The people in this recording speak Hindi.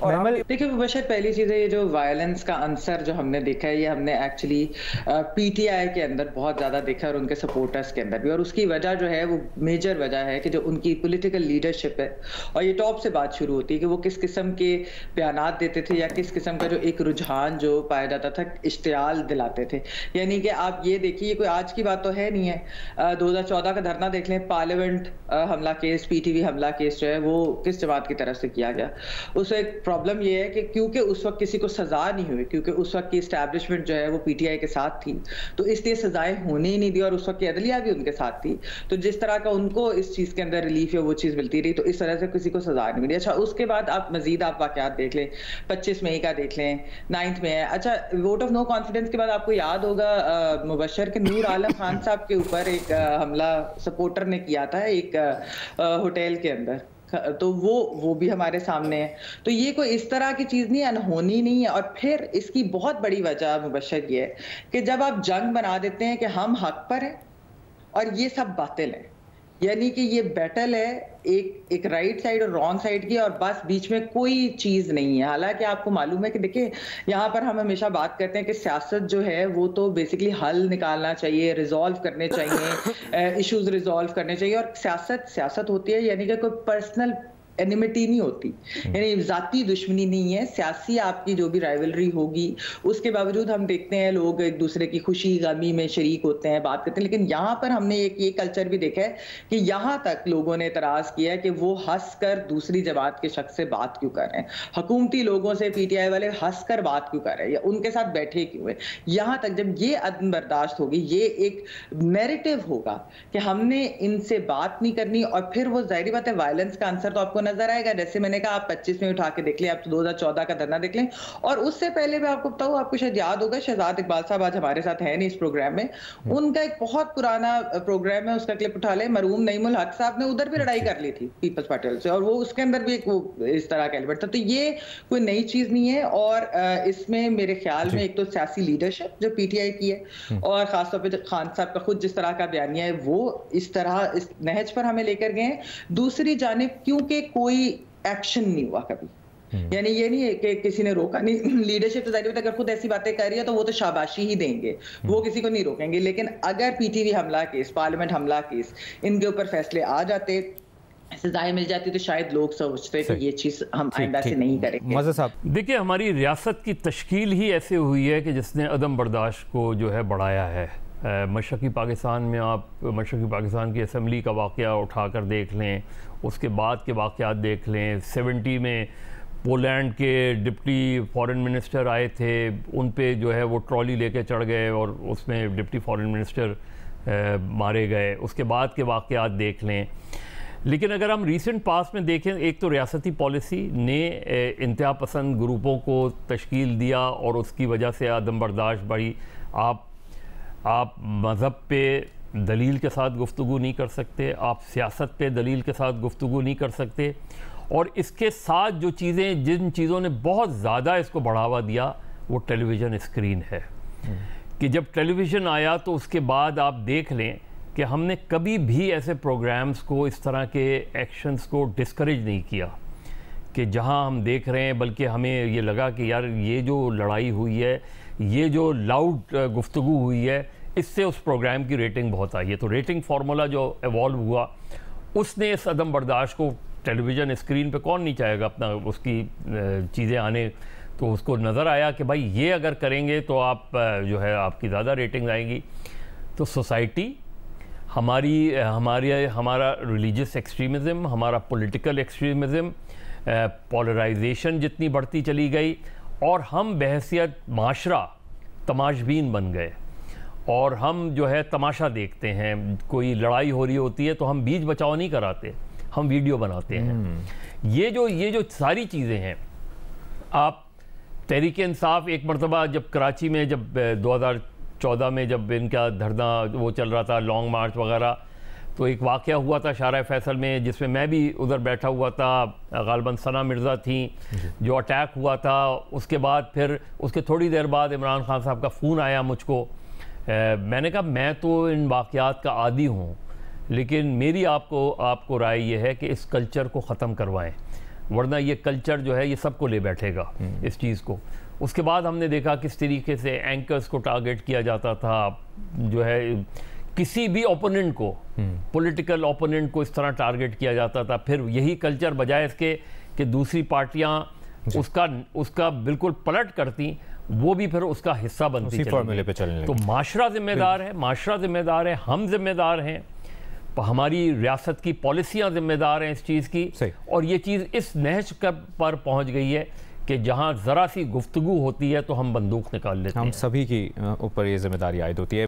और देखिए मुबशर, पहली चीज़ है ये जो वायलेंस का अंसर जो हमने देखा है, ये हमने एक्चुअली पीटीआई के अंदर बहुत ज़्यादा देखा है और उनके सपोर्टर्स के अंदर भी। और उसकी वजह जो है वो मेजर वजह है कि जो उनकी पॉलिटिकल लीडरशिप है, और ये टॉप से बात शुरू होती है कि वो किस किस्म के बयानात देते थे या किस किस्म का जो एक रुझान जो पाया जाता था, इश्तियाल दिलाते थे। यानी कि आप ये देखिए, कोई आज की बात तो है नहीं है। 2014 का धरना देख लें, पार्लियामेंट हमला केस, पीटीवी हमला केस जो है वो किस जमात की तरफ से किया गया। उसमें एक प्रॉब्लम ये है कि क्योंकि उस वक्त किसी को सजा नहीं हुई, क्योंकि उस वक्त की एस्टैब्लिशमेंट जो है वो पीटीआई के साथ थी, तो इसलिए सजाएं होने ही नहीं दी और उस वक्त की अदलिया भी उनके साथ थी। तो जिस तरह का उनको इस चीज के अंदर रिलीफ या वो चीज मिलती रही, तो इस तरह से किसी को सजा नहीं मिली। अच्छा, उसके बाद आप मजीद आप वाकयात देख लें, 25 मई का देख लें, 9 में है। अच्छा, वोट ऑफ नो कॉन्फिडेंस के बाद आपको याद होगा मुबशर के नूर आलम खान साहब के ऊपर एक हमला सपोर्टर ने किया था एक होटल के अंदर, तो वो भी हमारे सामने है। तो ये कोई इस तरह की चीज नहीं, अनहोनी नहीं है। और फिर इसकी बहुत बड़ी वजह मुबशर ये है कि जब आप जंग बना देते हैं कि हम हक पर हैं और ये सब बातिल है, यानी कि ये बैटल है एक राइट साइड और रॉन्ग साइड की, और बस बीच में कोई चीज नहीं है। हालांकि आपको मालूम है कि देखिए, यहाँ पर हम हमेशा बात करते हैं कि सियासत जो है वो तो बेसिकली हल निकालना चाहिए, रिजॉल्व करने चाहिए, इश्यूज रिजॉल्व करने चाहिए। और सियासत होती है, यानी कि कोई पर्सनल एनिमिटी नहीं होती, यानी जाती दुश्मनी नहीं है। सियासी आपकी जो भी राइवलरी होगी, उसके बावजूद हम देखते हैं लोग एक दूसरे की खुशी गमी में शरीक होते हैं, बात करते हैं। लेकिन यहाँ पर हमने एक ये कल्चर भी देखा है कि यहाँ तक लोगों ने एतराज किया है कि वो हंस कर दूसरी जमात के शख्स से बात क्यों कर रहे हैं, हुकूमती लोगों से पीटीआई वाले हंस कर बात क्यों कर रहे हैं, या उनके साथ बैठे क्यों है। यहाँ तक जब ये अदम बर्दाश्त होगी, ये एक नैरेटिव होगा कि हमने इनसे बात नहीं करनी, और फिर वो जाहिर बात है वायलेंस का आंसर तो आपको नजर आएगा। जैसे मैंने कहा, आप 25 में उठा के देख लें, आप 2014 का धरना देख लें, और उससे पहले मैं आपको बताऊं, आपको शायद याद होगा, शहजाद इकबाल साहब आज हमारे साथ है नहीं इस प्रोग्राम में, उनका एक बहुत पुराना प्रोग्राम है, उसका क्लिप उठा ले, मरहूम नईमुल हक साहब ने उधर भी लड़ाई कर ली थी पीपल्स पार्टी से, और वो उसके अंदर भी एक वो इस तरह का एलिमेंट था। तो ये कोई नई चीज नहीं है। और इसमें मेरे ख्याल में एक तो सियासी लीडरशिप जो पीटीआई की है, और खासतौर पर खान साहब का खुद जिस तरह का बयानिया है वो इस तरह इस नहज पर हमें लेकर गए। दूसरी जानिब क्योंकि कोई एक्शन नहीं हुआ कभी, यानी ये नहीं है कि किसी ने रोका नहीं। लीडरशिप तो जाहिर है अगर खुद ऐसी बातें कर रही है तो वो तो शाबाशी ही देंगे, वो किसी को नहीं रोकेंगे। लेकिन अगर पीटीवी हमला केस, पार्लियामेंट हमला केस, इनके ऊपर फैसले आ जाते, सजाएं मिल जाती, तो शायद लोग सोचते कि ये चीज़ हम आइंदा से नहीं करेंगे। मज़ा साहब, देखिए, हमारी रियासत की तश्कील ही ऐसे हुई है कि जिसने अदम बर्दाश्त को जो है बढ़ाया है। मशरक़ी पाकिस्तान में आप मशरक़ी पाकिस्तान की असम्बली का वाक़या उठा कर देख लें, उसके बाद के वाक़यात देख लें। 70 में पोलैंड के डिप्टी फॉरेन मिनिस्टर आए थे, उन पे जो है वो ट्रॉली लेके चढ़ गए और उसमें डिप्टी फॉरेन मिनिस्टर मारे गए। उसके बाद के वाक़यात देख लें। लेकिन अगर हम रीसेंट पास में देखें, एक तो रियासती पॉलिसी ने इंतहा पसंद ग्रुपों को तश्कील दिया और उसकी वजह से आदम बर्दाश्त बढ़ी। आप मज़हब पे दलील के साथ गुफ्तगू नहीं कर सकते, आप सियासत पे दलील के साथ गुफ्तगू नहीं कर सकते। और इसके साथ जो चीज़ें, जिन चीज़ों ने बहुत ज़्यादा इसको बढ़ावा दिया, वो टेलीविज़न स्क्रीन है। कि जब टेलीविज़न आया तो उसके बाद आप देख लें कि हमने कभी भी ऐसे प्रोग्राम्स को, इस तरह के एक्शंस को डिस्करेज नहीं किया कि जहां हम देख रहे हैं, बल्कि हमें ये लगा कि यार ये जो लड़ाई हुई है, ये जो लाउड गुफ्तगू हुई है, इससे उस प्रोग्राम की रेटिंग बहुत आई है। तो रेटिंग फार्मूला जो एवॉल्व हुआ, उसने इस अदम बर्दाश्त को, टेलीविज़न स्क्रीन पे कौन नहीं चाहेगा अपना उसकी चीज़ें आने, तो उसको नज़र आया कि भाई ये अगर करेंगे तो आप जो है आपकी ज़्यादा रेटिंग आएंगी। तो सोसाइटी हमारा रिलीजियस एक्सट्रीमिज़म, हमारा पॉलिटिकल एक्सट्रीमिज़म, पोलराइजेशन जितनी बढ़ती चली गई, और हम बहैसियत माशरा तमाशबीन बन गए, और हम जो है तमाशा देखते हैं। कोई लड़ाई हो रही होती है तो हम बीच बचाव नहीं कराते, हम वीडियो बनाते हैं। ये जो सारी चीज़ें हैं, आप तहरीक इंसाफ एक मरतबा जब कराची में, जब 2014 में जब इनका धरना वो चल रहा था, लॉन्ग मार्च वगैरह, तो एक वाक़या हुआ था शारा फैसल में, जिसमें मैं भी उधर बैठा हुआ था, गालिबन सना मिर्ज़ा थी, जो अटैक हुआ था। उसके बाद फिर उसके थोड़ी देर बाद इमरान खान साहब का फ़ोन आया मुझको। मैंने कहा मैं तो इन वाक़यात का आदी हूँ, लेकिन मेरी आपको राय ये है कि इस कल्चर को ख़त्म करवाएं। वरना ये कल्चर जो है ये सबको ले बैठेगा इस चीज़ को। उसके बाद हमने देखा किस तरीके से एंकर्स को टारगेट किया जाता था, जो है किसी भी ओपोनेंट को, पॉलिटिकल ओपोनेंट को इस तरह टारगेट किया जाता था। फिर यही कल्चर बजाय इसके कि दूसरी पार्टियां उसका बिल्कुल पलट करती, वो भी फिर उसका हिस्सा बनती फॉर्मूले पे चलने लगी। तो माशरा जिम्मेदार है, माशरा जिम्मेदार है, हम जिम्मेदार हैं, हमारी रियासत की पॉलिसियां जिम्मेदार हैं इस चीज़ की। और ये चीज़ इस नहज पर पहुंच गई है कि जहां ज़रा सी गुफ्तगू होती है तो हम बंदूक निकाल लेते हैं। हम सभी की ऊपर ये जिम्मेदारी आयद होती है।